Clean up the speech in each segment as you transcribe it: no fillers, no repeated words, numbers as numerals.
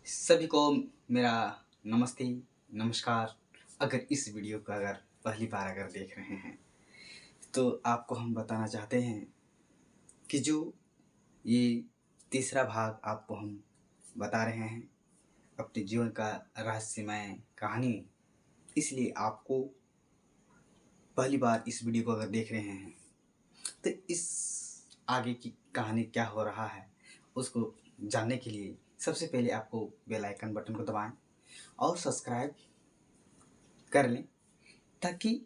सभी को मेरा नमस्ते, नमस्कार। अगर इस वीडियो को पहली बार देख रहे हैं तो आपको हम बताना चाहते हैं कि जो ये तीसरा भाग आपको हम बता रहे हैं अपने जीवन का रहस्यमय कहानी। इसलिए आपको पहली बार इस वीडियो को अगर देख रहे हैं तो इस आगे की कहानी क्या हो रहा है उसको जानने के लिए सबसे पहले आपको बेल आइकन बटन को दबाएं और सब्सक्राइब कर लें, ताकि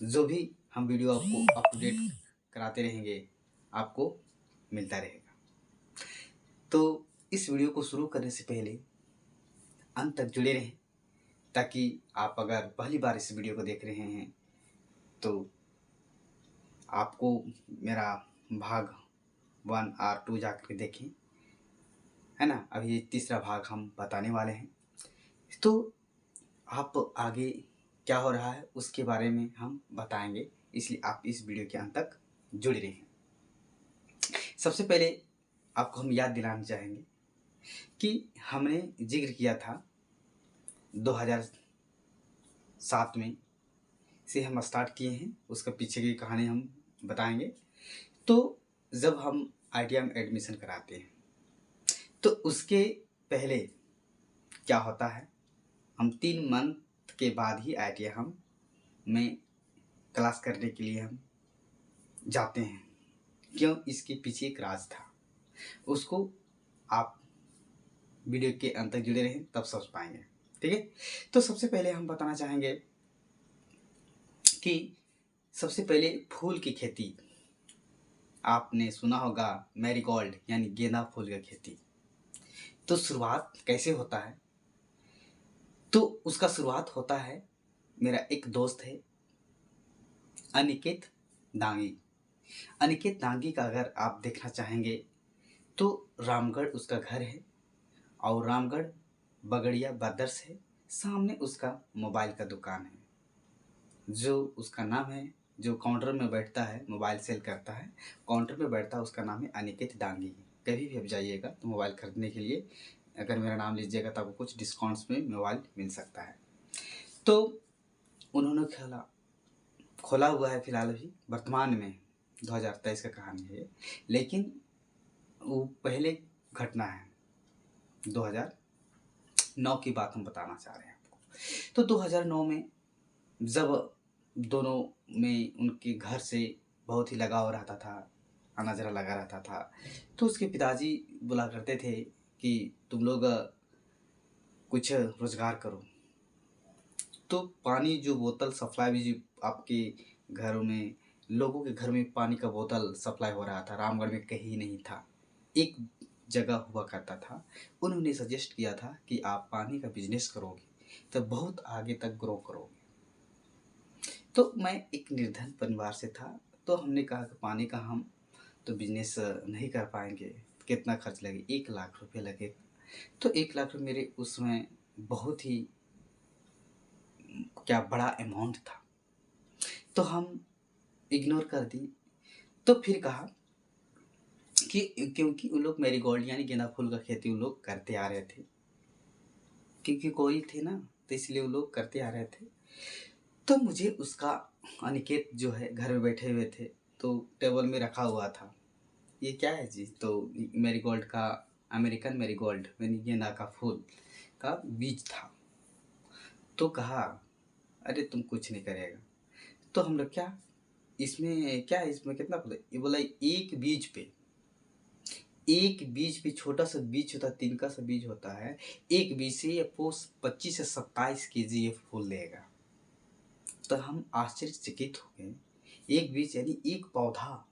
जो भी हम वीडियो आपको अपडेट कराते रहेंगे आपको मिलता रहेगा। तो इस वीडियो को शुरू करने से पहले अंत तक जुड़े रहें, ताकि आप अगर पहली बार इस वीडियो को देख रहे हैं तो आपको मेरा भाग 1 और 2 जाकर के देखें, है ना। अभी तीसरा भाग हम बताने वाले हैं, तो आप आगे क्या हो रहा है उसके बारे में हम बताएंगे, इसलिए आप इस वीडियो के अंत तक जुड़े रहें। सबसे पहले आपको हम याद दिलाना चाहेंगे कि हमने जिक्र किया था 2007 में से हम स्टार्ट किए हैं, उसका पीछे की कहानी हम बताएंगे। तो जब हम ITI में एडमिशन कराते हैं तो उसके पहले क्या होता है, हम 3 मंथ के बाद ही ITI हम में क्लास करने के लिए हम जाते हैं। क्यों, इसके पीछे एक राज था, उसको आप वीडियो के अंत तक जुड़े रहें तब समझ पाएंगे, ठीक है। तो सबसे पहले हम बताना चाहेंगे कि सबसे पहले फूल की खेती आपने सुना होगा, मैरीगोल्ड यानी गेंदा फूल की खेती। तो शुरुआत कैसे होता है, तो उसका शुरुआत होता है, मेरा एक दोस्त है अनिकेत दांगी। अनिकेत दांगी का अगर आप देखना चाहेंगे तो रामगढ़ उसका घर है और रामगढ़ बगड़िया ब्रदर्स है, सामने उसका मोबाइल का दुकान है। जो उसका नाम है, जो काउंटर में बैठता है, मोबाइल सेल करता है, काउंटर में बैठता है, उसका नाम है अनिकेत दांगी। कभी भी आप जाइएगा तो मोबाइल खरीदने के लिए अगर मेरा नाम लीजिएगा तो आपको कुछ डिस्काउंट्स में मोबाइल मिल सकता है। तो उन्होंने खोला हुआ है, फिलहाल अभी वर्तमान में 2023 का कहानी है, लेकिन वो पहले घटना है 2009 की बात हम बताना चाह रहे हैं आपको। तो 2009 में जब दोनों में उनके घर से बहुत ही लगाव रहता था, आना जरा लगा रहता था, तो उसके पिताजी बोला करते थे कि तुम लोग कुछ रोजगार करो। तो पानी जो बोतल सप्लाई भी जो आपके घरों में, लोगों के घर में पानी का बोतल सप्लाई हो रहा था, रामगढ़ में कहीं नहीं था, एक जगह हुआ करता था। उन्होंने सजेस्ट किया था कि आप पानी का बिजनेस करोगे तो बहुत आगे तक ग्रो करोगे। तो मैं एक निर्धन परिवार से था, तो हमने कहा कि पानी का हम तो बिजनेस नहीं कर पाएंगे, कितना खर्च लगे, 1 लाख रुपये लगे। तो 1 लाख रुपये मेरे उसमें बहुत ही क्या बड़ा अमाउंट था, तो हम इग्नोर कर दी। तो फिर कहा कि क्योंकि उन लोग मैरीगोल्ड यानी गेंदा फूल का खेती उन लोग करते आ रहे थे, क्योंकि कोई थे ना, तो इसलिए वो लोग करते आ रहे थे। तो मुझे उसका, अनिकेत जो है घर में बैठे हुए थे, तो टेबल में रखा हुआ था, ये क्या है जी, तो मैरीगोल्ड का, अमेरिकन मैरीगोल्ड यानी गेंदा का फूल का बीज था। तो कहा अरे तुम कुछ नहीं करेगा। तो हम लोग क्या है इसमें कितना फूल है, ये बोला एक बीज पे छोटा सा बीज होता है, तिनका सा बीज होता है, एक बीज से ये 25 से 27 केजी ये फूल देगा। तो हम आश्चर्यचकित हो गए, एक बीज यानी एक पौधा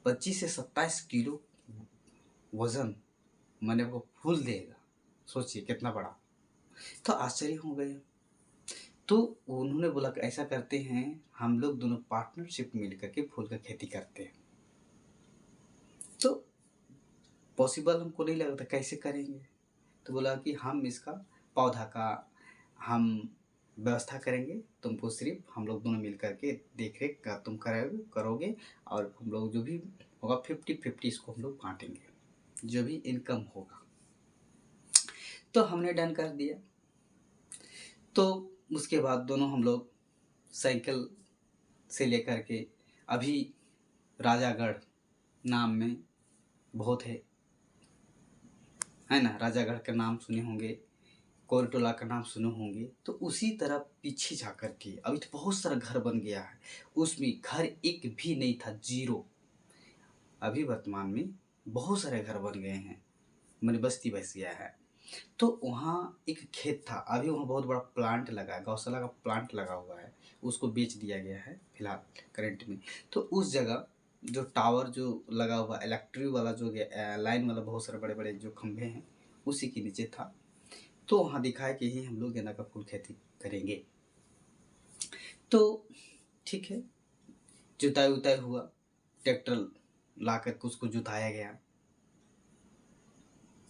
25 से 27 किलो वजन मैंने वो फूल देगा, सोचिए कितना बड़ा। तो आश्चर्य हो गए। तो उन्होंने बोला कि ऐसा करते हैं, हम लोग दोनों पार्टनरशिप मिल करके फूल का खेती करते हैं। तो पॉसिबल हमको नहीं लगा था, कैसे करेंगे। तो बोला कि हम इसका पौधा का हम व्यवस्था करेंगे, तुमको सिर्फ हम लोग दोनों मिल करके देख रेख का तुम करोगे, और हम लोग जो भी होगा 50-50 इसको हम लोग बांटेंगे, जो भी इनकम होगा। तो हमने डन कर दिया। तो उसके बाद दोनों हम लोग साइकिल से लेकर के अभी राजागढ़ नाम में बहुत है ना, राजागढ़ का नाम सुने होंगे, कोरटोला का नाम सुने होंगे। तो उसी तरह पीछे जा कर के अभी तो बहुत सारा घर बन गया है, उसमें घर एक भी नहीं था, जीरो। अभी वर्तमान में बहुत सारे घर बन गए हैं, मैंने बस्ती बस गया है। तो वहाँ एक खेत था, अभी वहाँ बहुत बड़ा प्लांट लगा है, गौशाला का प्लांट लगा हुआ है, उसको बेच दिया गया है फिलहाल करंट में। तो उस जगह जो टावर जो लगा हुआ इलेक्ट्रिक वाला जो लाइन वाला बहुत सारे बड़े बड़े जो खंभे हैं, उसी के नीचे था। तो वहाँ दिखाया कि ही हम लोग गेंदा का फूल खेती करेंगे। तो ठीक है, जुताई उताई हुआ, ट्रैक्टर ला करके उसको जुताया गया।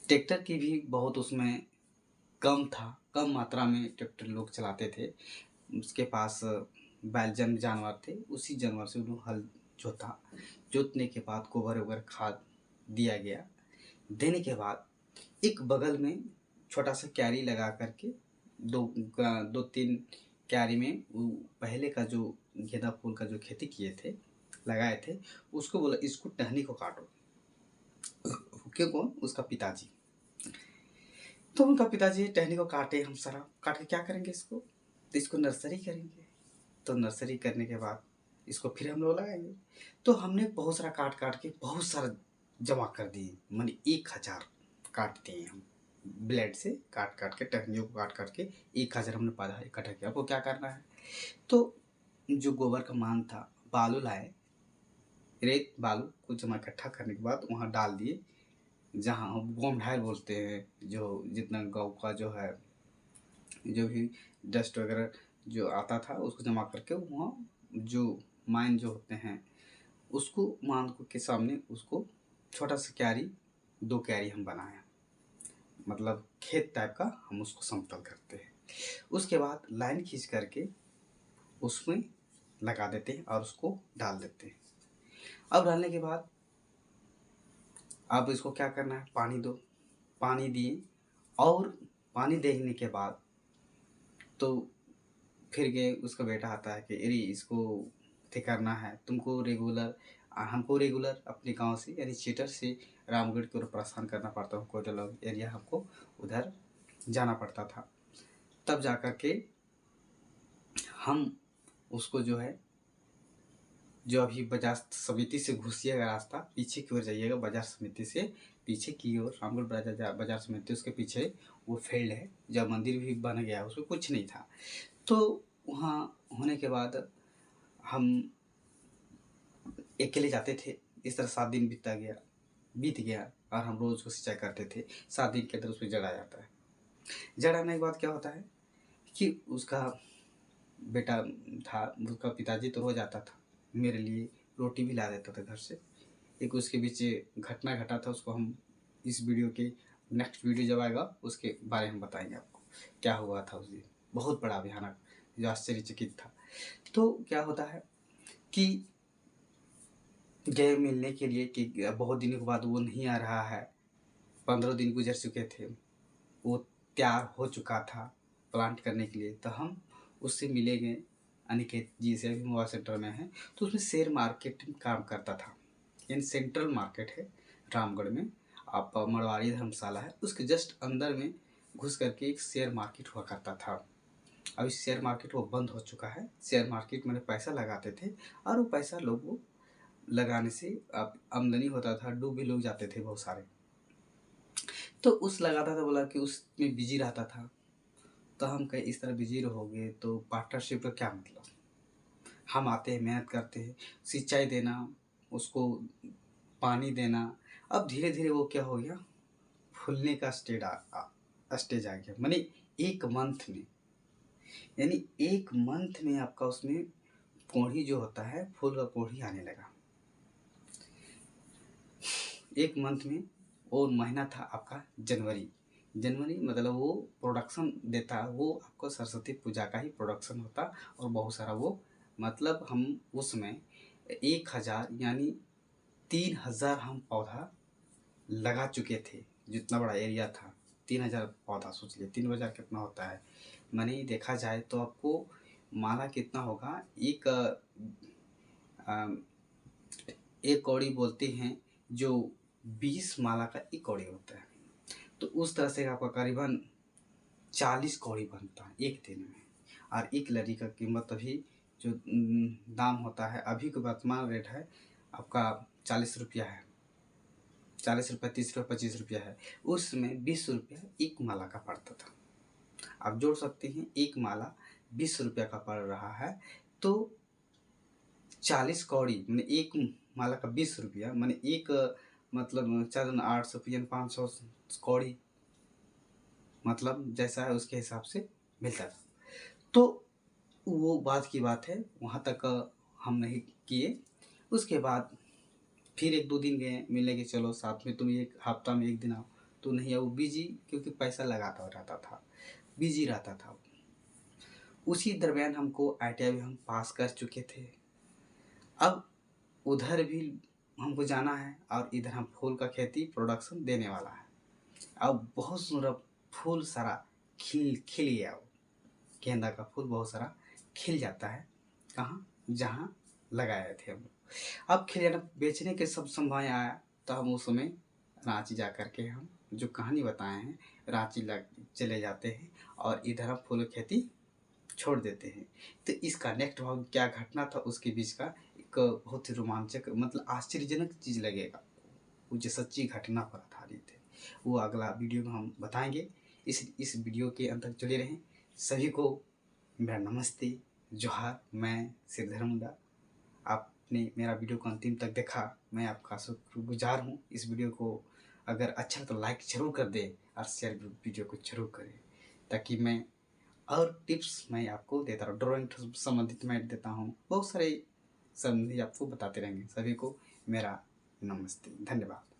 ट्रैक्टर की भी बहुत उसमें कम था, कम मात्रा में ट्रैक्टर लोग चलाते थे। उसके पास बैल जानवर थे, उसी जानवर से उन्होंने हल जोता। जोतने के बाद गोबर वोबर खाद दिया गया। देने के बाद एक बगल में छोटा सा क्यारी लगा करके दो तीन क्यारी में वो पहले का जो गेंदा फूल का जो खेती किए थे, लगाए थे, उसको बोला इसको टहनी को काटो। क्यों? कौन? उसका पिताजी। तो उनका पिताजी टहनी को काटे, हम सारा काट के क्या करेंगे इसको, तो इसको नर्सरी करेंगे। तो नर्सरी करने के बाद इसको फिर हम लोग लगाएंगे। तो हमने बहुत सारा काट काट के बहुत सारा जमा कर दिए, माने 1000 काट दिए हम, ब्लेड से काट काट के, टहनियों को काट काट के 1000 हमने पौधा इकट्ठा किया। आपको क्या करना है, तो जो गोबर का मान था, बालू लाए, रेत बालू को जमा इकट्ठा करने के बाद वहाँ डाल दिए, जहाँ हम गोम ढाल बोलते हैं, जो जितना गाँव का जो है जो भी डस्ट वगैरह जो आता था उसको जमा करके वहाँ जो माइन जो होते हैं उसको मान को के सामने उसको छोटा सा क्यारी, 2 क्यारी हम बनाए, मतलब खेत टाइप का हम उसको समतल करते हैं। उसके बाद लाइन खींच करके उसमें लगा देते हैं और उसको डाल देते हैं। अब डालने के बाद अब इसको क्या करना है, पानी दो। पानी दिए, और पानी देने के बाद तो फिर गए, उसका बेटा आता है कि अरे इसको ठीक करना है तुमको रेगुलर, हमको रेगुलर अपने गांव से यानी चीटर से रामगढ़ की ओर प्रस्थान करना पड़ता है, कोयटल एरिया हमको उधर जाना पड़ता था। तब जा कर के हम उसको जो है, जो अभी बाजार समिति से घुसिएगा रास्ता, पीछे की ओर जाइएगा, बाजार समिति से पीछे की ओर रामगढ़ बाजार समिति, उसके पीछे वो फील्ड है, जब मंदिर भी बन गया, उसमें कुछ नहीं था। तो वहाँ होने के बाद हम अकेले जाते थे। इस तरह 7 दिन बीत गया और हम रोज़ को सिंचाई करते थे। 7 दिन के अंदर उसमें जड़ आ जाता है। जड़ आने के बाद क्या होता है कि उसका बेटा था, उसका पिताजी तो रोज आता था, मेरे लिए रोटी भी ला देता था घर से। एक उसके बीच घटना घटा था, उसको हम इस वीडियो के नेक्स्ट वीडियो जब आएगा उसके बारे में बताएंगे आपको क्या हुआ था उस दिन, बहुत बड़ा भयानक जो आश्चर्यचकित था। तो क्या होता है कि गए मिलने के लिए कि बहुत दिनों के बाद वो नहीं आ रहा है, 15 दिन गुजर चुके थे, वो तैयार हो चुका था प्लांट करने के लिए। तो हम उससे मिले गए, अनिकेत जी से, अभी मोबाइल सेंटर में है। तो उसमें शेयर मार्केटिंग काम करता था, यानी सेंट्रल मार्केट है रामगढ़ में, आप मड़वाड़ी धर्मशाला है, उसके जस्ट अंदर में घुस करके एक शेयर मार्केट हुआ करता था। अभी शेयर मार्केट वो बंद हो चुका है। शेयर मार्केट में पैसा लगाते थे और वो पैसा लोगों लगाने से अब आमदनी होता था, डूब भी लोग जाते थे बहुत सारे। तो उस लगाता था, बोला कि उसमें बिजी रहता था। तो हम कहे इस तरह बिजी रहोगे तो पार्टनरशिप का क्या मतलब, हम आते हैं, मेहनत करते हैं, सिंचाई देना, उसको पानी देना। अब धीरे धीरे वो क्या हो गया, फूलने का स्टेज आ गया, माने 1 मंथ में, यानी 1 मंथ में आपका उसमें कोढ़ी जो होता है, फूल का कोढ़ी आने लगा 1 मंथ में। और महीना था आपका जनवरी। जनवरी मतलब वो प्रोडक्शन देता, वो आपको सरस्वती पूजा का ही प्रोडक्शन होता, और बहुत सारा वो, मतलब हम उसमें 1000 यानी 3000 हम पौधा लगा चुके थे, जितना बड़ा एरिया था 3000 पौधा सोच लिए, 3000 कितना होता है। माने देखा जाए तो आपको माला कितना होगा, एक कौड़ी बोलते हैं जो 20 माला का एक कौड़ी होता है। तो उस तरह से आपका करीबन 40 कौड़ी बनता है एक दिन में। और एक लड़ी का कीमत अभी जो दाम होता है, अभी का वर्तमान रेट है आपका 40 रुपया है। 40 रुपये, 30 रुपये, 25 रुपया है। उसमें 20 रुपया एक माला का पड़ता था। आप जोड़ सकते हैं, एक माला 20 रुपया का पड़ रहा है। तो 40 कौड़ी मैंने एक माला का 20 रुपया, मैंने एक मतलब 4 800 500 कौड़ी, मतलब जैसा है उसके हिसाब से मिलता था। तो वो बाद की बात है, वहाँ तक हम नहीं किए। उसके बाद फिर 1-2 दिन गए मिलने के, चलो साथ में तुम एक हफ्ता में 1 दिन आओ, तो नहीं आओ, बिजी, क्योंकि पैसा लगाता रहता था, बिजी रहता था। उसी दरमियान हमको ITI भी हम पास कर चुके थे। अब उधर भी हमको जाना है और इधर हम फूल का खेती प्रोडक्शन देने वाला है। अब बहुत सुंदर फूल सारा खिल गया। वो गेंदा का फूल बहुत सारा खिल जाता है, कहाँ, जहाँ लगाए थे हम। अब खिल जाना, बेचने के सब समय आया, तो हम उस समय रांची जा कर के हम जो कहानी बताए हैं, रांची लग चले जाते हैं और इधर हम फूल खेती छोड़ देते हैं। तो इसका नेक्स्ट भाग क्या घटना था उसके बीच का, एक बहुत ही रोमांचक, मतलब आश्चर्यजनक चीज़ लगेगा, वो जो सच्ची घटना पर आधारित है, वो अगला वीडियो में हम बताएंगे। इस वीडियो के अंत तक जुड़े रहें। सभी को मेरा नमस्ते, जोहार। मैं श्रीधर मुंडा। आपने मेरा वीडियो को अंतिम तक देखा, मैं आपका शुक्रगुजार हूँ। इस वीडियो को अगर अच्छा तो लाइक ज़रूर कर दें और शेयर वीडियो को ज़रूर करें, ताकि मैं और टिप्स मैं आपको देता रहूँ। ड्राइंग संबंधित मैं देता हूँ, बहुत सारे संबंधी आपको बताते रहेंगे। सभी को मेरा नमस्ते, धन्यवाद।